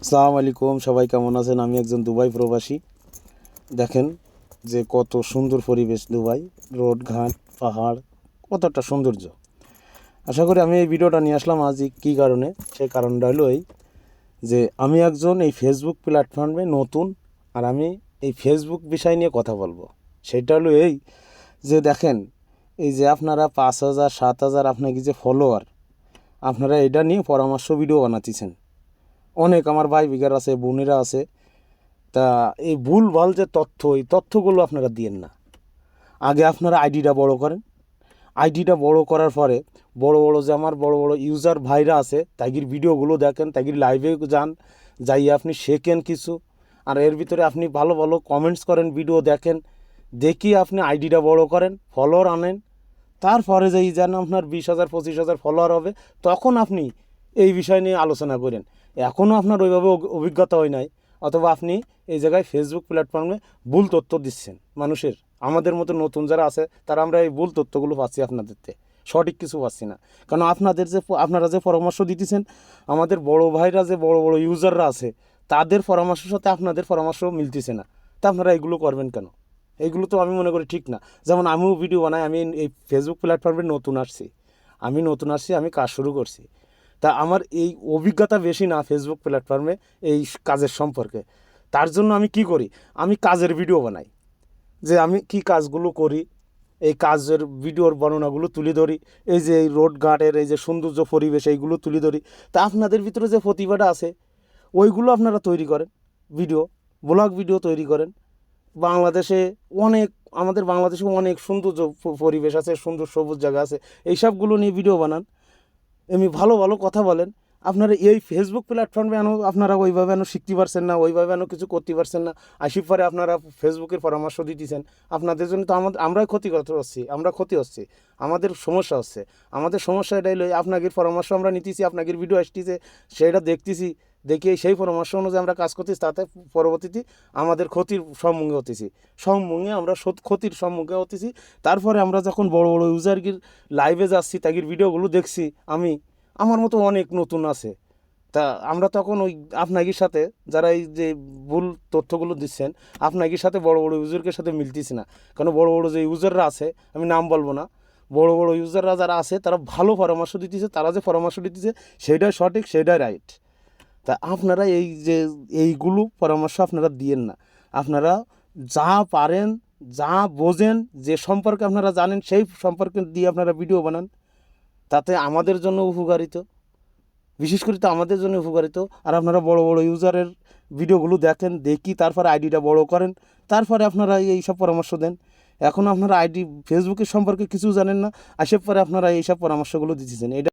আসসালামু আলাইকুম, সবাই কেমন আছেন? আমি একজন দুবাই প্রবাসী। দেখেন যে কত সুন্দর পরিবেশ দুবাই, রোড ঘাট পাহাড়, কতটা সৌন্দর্য। আশা করি আমি এই ভিডিওটা নিয়ে আসলাম আজ কী কারণে, সেই কারণটা হলো এই যে আমি একজন এই ফেসবুক প্ল্যাটফর্মে নতুন, আর আমি এই ফেসবুক বিষয় নিয়ে কথা বলবো। সেটা হলো এই যে দেখেন, এই যে আপনারা 5,000 7,000 আপনাকে যে ফলোয়ার, আপনারা এটা নিয়ে পরামর্শ ভিডিও বানাতেছেন। অনেক আমার ভাই বিঘার আছে, বোনেরা আছে। তা এই ভুলভাল যে তথ্য, এই তথ্যগুলো আপনারা দিয়েন না। আগে আপনারা আইডিটা বড় করেন। আইডিটা বড় করার পরে বড় বড় যে আমার বড় বড় ইউজার ভাইরা আছে, তাগির ভিডিওগুলো দেখেন, তাগির লাইভে যান, যাই আপনি শেখেন কিছু। আর এর ভিতরে আপনি ভালো ভালো কমেন্টস করেন, ভিডিও দেখেন, দেখি আপনি আইডিটা বড় করেন, ফলোয়ার আনেন। তারপরে যেই যেন আপনার 20,000 25,000 ফলোয়ার হবে, তখন আপনি এই বিষয় নিয়ে আলোচনা করেন। এখনও আপনার ওইভাবে অভিজ্ঞতা হয় নাই, অথবা আপনি এই জায়গায় ফেসবুক প্ল্যাটফর্মে ভুল তথ্য দিচ্ছেন মানুষের। আমাদের মতো নতুন যারা আছে তারা আমরা এই ভুল তথ্যগুলো পাচ্ছি আপনাদেরতে, সঠিক কিছু পাচ্ছি না। কারণ আপনারা যে পরামর্শ দিতেছেন, আমাদের বড় ভাইরা যে বড় বড় ইউজাররা আছে, তাদের পরামর্শের সাথে আপনাদের পরামর্শ মিলতেছে না। তা আপনারা এগুলো করবেন কেন? এইগুলো তো আমি মনে করি ঠিক না। যেমন আমিও ভিডিও বানাই, আমি এই ফেসবুক প্ল্যাটফর্মে নতুন আসছি, আমি কাজ শুরু করছি। তা আমার এই অভিজ্ঞতা বেশি না ফেসবুক প্ল্যাটফর্মে এই কাজের সম্পর্কে। তার জন্য আমি কি করি, আমি কাজের ভিডিও বানাই, যে আমি কি কাজগুলো করি, এই কাজের ভিডিওর বর্ণনাগুলো তুলে ধরি। এই যে এই রোড ঘাটের এই যে সৌন্দর্য পরিবেশ, এইগুলো তুলে ধরি। তা আপনাদের ভিতরে যে প্রতিভাটা আছে, ওইগুলো আপনারা তৈরি করেন, ভিডিও, ব্লগ ভিডিও তৈরি করেন। বাংলাদেশে অনেক, আমাদের বাংলাদেশে অনেক সৌন্দর্য পরিবেশ আছে, সুন্দর সবুজ জায়গা আছে, এইসবগুলো নিয়ে ভিডিও বানান। এমনি ভালো ভালো কথা বলেন। আপনারা এই ফেসবুক প্ল্যাটফর্মে আপনারা ওইভাবে শিখতে পারছেন না, ওইভাবে কিছু করতে পারছেন না। আসির পরে আপনারা ফেসবুকের পরামর্শ দিতেছেন। আপনাদের জন্য তো আমরাই ক্ষতি হচ্ছি, আমাদের সমস্যা হচ্ছে। আমাদের সমস্যা এটাই হলো, আপনাদের পরামর্শ আমরা নিতেছি, আপনাদের ভিডিও আসতেছে, সেটা দেখতেছি, দেখে সেই পরামর্শ অনুযায়ী আমরা কাজ করতেছি, তাতে পরবর্তীতে আমাদের ক্ষতির সম্মুখে আমরা ক্ষতির সম্মুখে হতেছি। তারপরে আমরা যখন বড় বড় ইউজারগির লাইভে যাচ্ছি, তাদের ভিডিওগুলো দেখছি, আমার মতো অনেক নতুন আছে। তা আমরা তখন ওই আপনাদের সাথে, যারা এই যে ভুল তথ্যগুলো দিচ্ছেন, আপনাদের সাথে বড় বড় ইউজারকে সাথে মিলতেছি না। কারণ বড় বড় যে ইউজাররা আছে, আমি নাম বলবো না, বড় বড় ইউজাররা যারা আছে তারা ভালো পরামর্শ দিতেছে, তারা যে পরামর্শ দিতেছে সেইটাই সঠিক, সেইটাই রাইট। তা আপনারা এই যে এইগুলো পরামর্শ আপনারা দিয়েন না। আপনারা যা পারেন, যা বোঝেন, যে সম্পর্কে আপনারা জানেন, সেই সম্পর্কে দিয়ে আপনারা ভিডিও বানান। তাতে আমাদের জন্য উপকারিত, বিশেষ করে তো আমাদের জন্য উপকারিত। আর আপনারা বড় বড় ইউজারের ভিডিওগুলো দেখেন, দেখি তারপরে আইডিটা বড় করেন, তারপরে আপনারা এই সব পরামর্শ দেন। এখন আপনারা আইডি ফেসবুকের সম্পর্কে কিছু জানেন না, আসার পরে আপনারা এই সব পরামর্শগুলো দিতেছেন। এটা